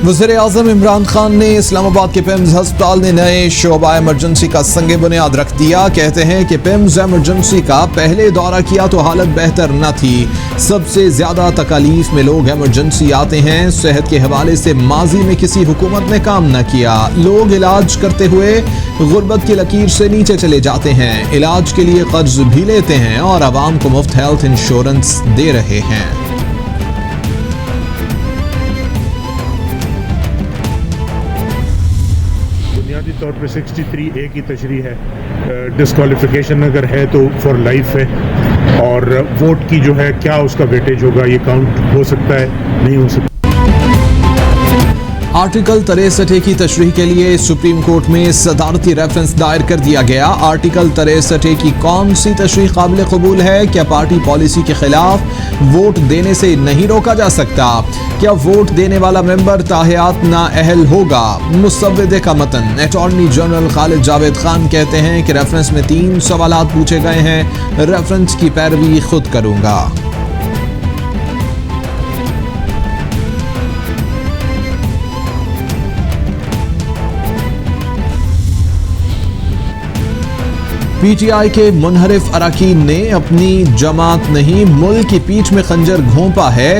वज़ीर-ए-आज़म इमरान खान ने इस्लामाबाद के पिम्स अस्पताल में नए शोबा इमरजेंसी का संगे बुनियाद रख दिया। कहते हैं कि पिम्स इमरजेंसी का पहले दौरा किया तो हालत बेहतर न थी। सबसे ज्यादा तकालीफ में लोग इमरजेंसी आते हैं। सेहत के हवाले से माजी में किसी हुकूमत ने काम न किया। लोग इलाज करते हुए गुर्बत की लकीर से नीचे चले जाते हैं, इलाज के लिए कर्ज भी लेते हैं और आवाम को मुफ्त हेल्थ इंश्योरेंस दे रहे हैं। बुनियादी तौर पे 63A की तशरीह है। डिस्क्वालिफिकेशन अगर है तो फॉर लाइफ है, और वोट की जो है क्या उसका वेटेज होगा, ये काउंट हो सकता है, नहीं हो सकता। आर्टिकल 63 की तशरीह के लिए सुप्रीम कोर्ट में सदारती रेफरेंस दायर कर दिया गया। आर्टिकल 63 की कौन सी तशरीह काबिल कबूल है? क्या पार्टी पॉलिसी के खिलाफ वोट देने से नहीं रोका जा सकता? क्या वोट देने वाला मेंबर ताहियात नाअहल होगा? मुसव्विदे का मतन। अटॉर्नी जनरल खालिद जावेद खान कहते हैं कि रेफरेंस में 3 सवालात पूछे गए हैं, रेफरेंस की पैरवी खुद करूंगा। पीटीआई के मुनहरिफ अरकान ने अपनी जमात नहीं मुल्क की पीठ में खंजर घोंपा है।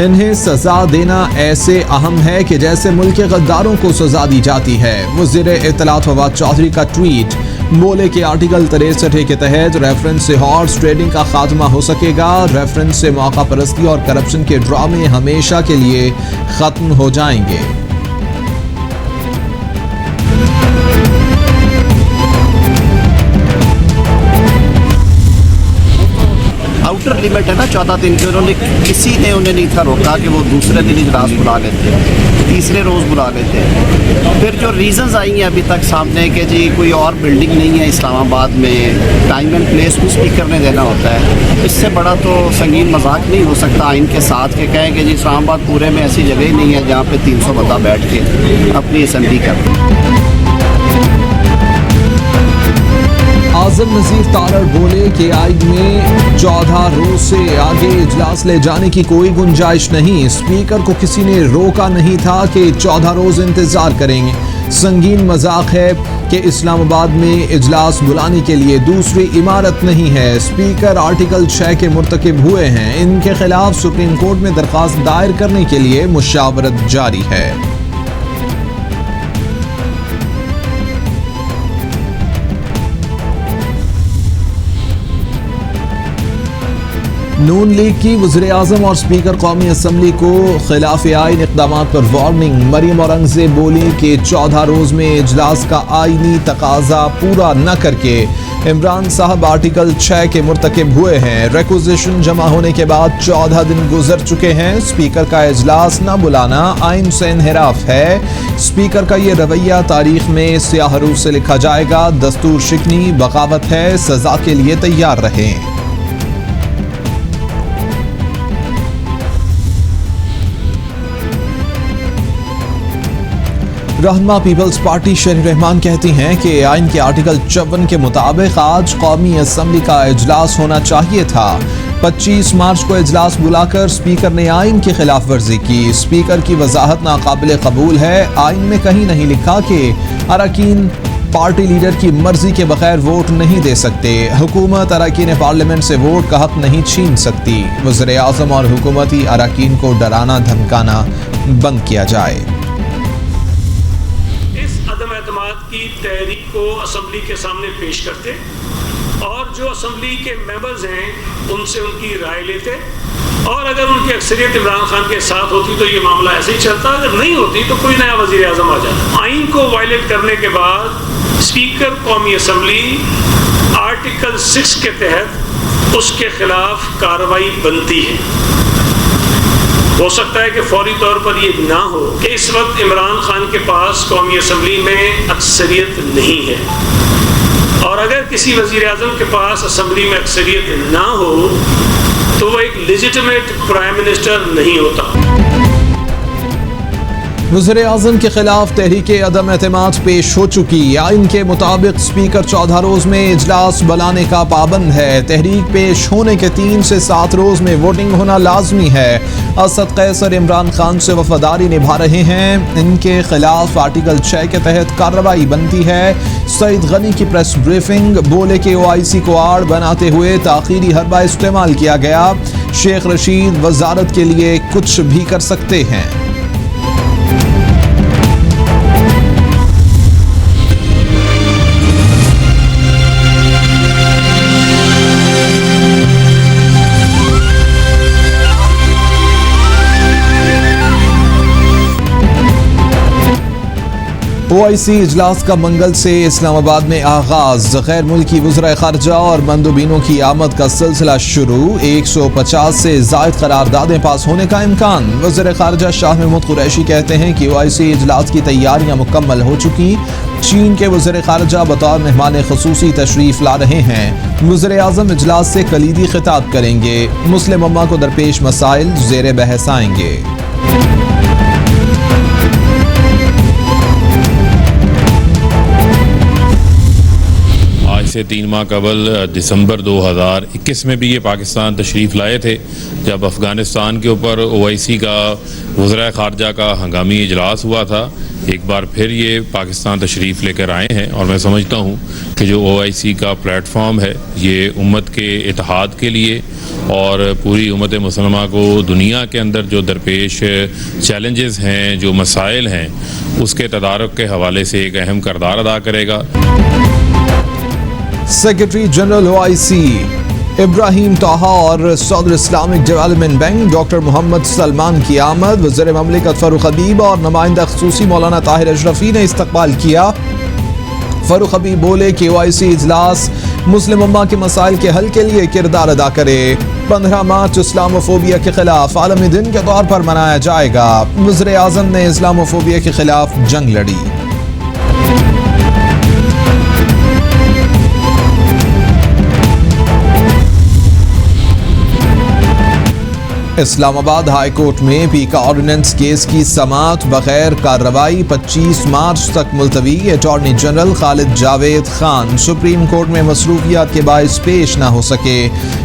इन्हें सजा देना ऐसे अहम है कि जैसे मुल्क के गद्दारों को सजा दी जाती है। वज़ीर इत्तलात फवाद चौधरी का ट्वीट। बोले कि आर्टिकल 63 के तहत रेफरेंस से हॉर्स ट्रेडिंग का खात्मा हो सकेगा। रेफरेंस से मौका परस्ती और करप्शन के ड्रामे हमेशा के लिए खत्म हो जाएंगे। आउटर लिमिट है ना 14 दिन की, उन्होंने किसी ने उन्हें नहीं था रोका कि वो दूसरे दिन इजलास बुला लेते, तीसरे रोज़ बुला लेते। फिर जो रीज़न्स आई हैं अभी तक सामने कि जी कोई और बिल्डिंग नहीं है इस्लामाबाद में, टाइम एंड प्लेस भी स्पीकर ने देना होता है, इससे बड़ा तो संगीन मजाक नहीं हो सकता आइन के साथ के कहें कि जी इस्लामाबाद पूरे में ऐसी जगह ही नहीं है जहाँ पे 300 बंदा बैठ के अपनी असम्बली कर। आज़म नज़ीर तारड़ बोले कि आइन में 14 रोज से आगे इजलास ले जाने की कोई गुंजाइश नहीं। स्पीकर को किसी ने रोका नहीं था कि 14 रोज इंतजार करेंगे। संगीन मजाक है कि इस्लामाबाद में इजलास बुलाने के लिए दूसरी इमारत नहीं है। स्पीकर आर्टिकल 6 के मुर्तकिब हुए हैं। इनके खिलाफ सुप्रीम कोर्ट में दरख्वास्त दायर करने के लिए मुशावरत जारी है। नून लीग की वज़ीर-ए-आज़म और स्पीकर कौमी असम्बली को खिलाफ आइन इक़दामात पर वार्निंग। मरियम औरंगज़ेब बोली कि 14 रोज में इजलास का आइनी तकाजा पूरा न करके इमरान साहब आर्टिकल 6 के मुर्तकिब हुए हैं। रिक्विजिशन जमा होने के बाद 14 दिन गुजर चुके हैं। स्पीकर का इजलास न बुलाना आइन से इन्हिराफ है। स्पीकर का ये रवैया तारीख में स्याह हरूफ से लिखा जाएगा। दस्तूर शिकनी बगावत है, सजा के लिए तैयार रहें। रहनुमा पीपल्स पार्टी शरीफ रहमान कहती हैं कि आइन के आर्टिकल 54 के मुताबिक आज कौमी असम्बली का इजलास होना चाहिए था। 25 मार्च को इजलास बुलाकर स्पीकर ने आइन की खिलाफ वर्जी की। स्पीकर की वजाहत नाकाबिल कबूल है। आइन में कहीं नहीं लिखा कि अरकान पार्टी लीडर की मर्जी के बगैर वोट नहीं दे सकते। हुकूमत अरकान पार्लियामेंट से वोट का हक नहीं छीन सकती। वज़ीर-ए-आज़म और हुकूमती अरकान को डराना धमकाना बंद किया जाए। की तहरीक को असम्बली के सामने पेश करते और जो असम्बली के मेंबर्स हैं उनसे उनकी राय लेते, और अगर उनकी अक्सरियत इमरान खान के साथ होती तो ये मामला ऐसे ही चलता, अगर नहीं होती तो कोई नया वज़ीर आज़म आ जाता। आइन को वायलेट करने के बाद स्पीकर कौमी असम्बली आर्टिकल 6 के तहत उसके खिलाफ कार्रवाई बनती है। हो सकता है कि फौरी तौर पर ये ना हो कि इस वक्त इमरान खान के पास कौमी असम्बली में अक्सरियत नहीं है, और अगर किसी वज़ीर आज़म के पास असम्बली में अक्सरियत ना हो तो वो एक लेजिटिमेट प्राइम मिनिस्टर नहीं होता। वज़ीर आज़म के खिलाफ तहरीक अदम एतमाद पेश हो चुकी। आइन के मुताबिक स्पीकर 14 रोज में इजलास बुलाने का पाबंद है। तहरीक पेश होने के 3 से 7 रोज में वोटिंग होना लाजमी है। असद कैसर इमरान खान से वफादारी निभा रहे हैं। इनके खिलाफ आर्टिकल 6 के तहत कार्रवाई बनती है। सईद गनी की प्रेस ब्रीफिंग, बोले कि OIC को आड़ बनाते हुए ताखीरी हरबा इस्तेमाल किया गया। शेख रशीद वजारत के लिए कुछ भी कर सकते हैं। OIC इजलास का मंगल से इस्लामाबाद में आगाज। गैर मुल्की वज़रा ख़ारजा और मंदुबीनों की आमद का सिलसिला शुरू। 150 से ज़ायद करारदादें पास होने का इम्कान। वज़ीर ख़ारजा शाह महमूद कुरैशी कहते हैं कि OIC इजलास की तैयारियां मुकम्मल हो चुकी। चीन के वज़ीर ख़ारजा बतौर मेहमान ख़ुसूसी तशरीफ़ ला रहे हैं। वज़ीर आज़म इजलास से कलीदी खिताब करेंगे। मुस्लिम उम्मा को दरपेश मसाइल ज़ेर बहस आएंगे। से 3 माह कबल दिसंबर 2021 में भी ये पाकिस्तान तशरीफ़ लाए थे, जब अफ़गानिस्तान के ऊपर OIC का वज़रा ख़ारजा का हंगामी इजलास हुआ था। एक बार फिर ये पाकिस्तान तशरीफ़ लेकर आए हैं और मैं समझता हूँ कि जो OIC का प्लेटफॉर्म है ये उम्मत के इत्तेहाद के लिए और पूरी उम्मत मुसलमान को दुनिया के अंदर जो दरपेश चैलेंजेस हैं, जो मसाइल हैं, उसके तदारुक के हवाले से एक अहम किरदार अदा करेगा। Secretary general OIC Ibrahim Taha और सदर Islamic development bank doctor Mohammad Salman की आमद। वज़ीर ममलिकत फ़ारूक हबीब और नुमाइंदा ख़ुसूसी मौलाना ताहिर अशरफी ने इस्तकबाल किया। फ़ारूक हबीब बोले कि OIC इजलास मुस्लिम उम्मा के मसाइल के हल के लिए किरदार अदा करे। 15 मार्च इस्लामोफोबिया के खिलाफ आलमी दिन के तौर पर मनाया जाएगा। वज़ीर आज़म ने इस्लामोफोबिया के खिलाफ जंग लड़ी। इस्लामाबाद हाई कोर्ट में पीका ऑर्डिनेंस केस की समाअत बगैर कार्रवाई 25 मार्च तक मुलतवी। Attorney general Khalid Javed Khan supreme court में मसरूफियात के बाइस पेश न हो सके।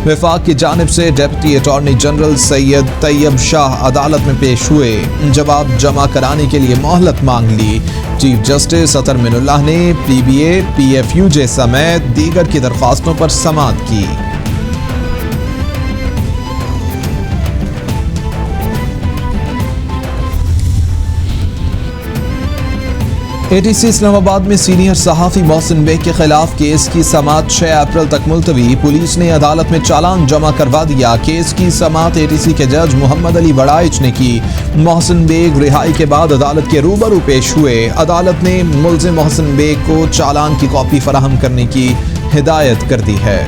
वफाक की जानिब से deputy attorney general Syed Tayyab Shah अदालत में पेश हुए। जवाब जमा कराने के लिए मोहलत मांग ली। चीफ जस्टिस अतर मिनुल्लाह ने PBA, PFUJ समेत दीगर की दरख्वास्तों पर समाअत की। ATC इस्लामाबाद में सीनियर सहाफ़ी मोहसिन बेग के खिलाफ केस की समाअत 6 अप्रैल तक मुलतवी। पुलिस ने अदालत में चालान जमा करवा दिया। केस की समाअत ATC के जज मोहम्मद अली बड़ाइच ने की। मोहसिन बेग रिहाई के बाद अदालत के रूबरू पेश हुए। अदालत ने मुल्ज़िम मोहसिन बेग को चालान की कॉपी फराहम करने की हिदायत कर दी है।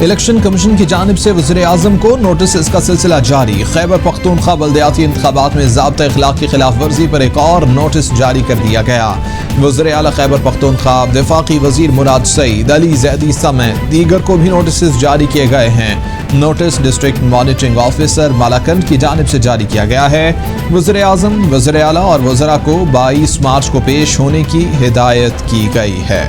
इलेक्शन कमीशन की जानिब से वज़ीर आज़म को नोटिस का सिलसिला जारी। खैबर पख्तूनख्वा बल्दियाती इंतखाबात में ज़ाब्ता इखलाक की खिलाफ वर्जी पर एक और नोटिस जारी कर दिया गया। वज़ीर आला खैबर पख्तूनख्वा वफाकी वज़ीर मुराद सईद, अली जैदी समेत दीगर को भी नोटिस जारी किए गए हैं। Notice district monitoring officer Malakand की जानिब से जारी किया गया है। वज़ीर आज़म, वज़ीर आला और वज़रा को 22 मार्च को पेश होने की हिदायत की गई है।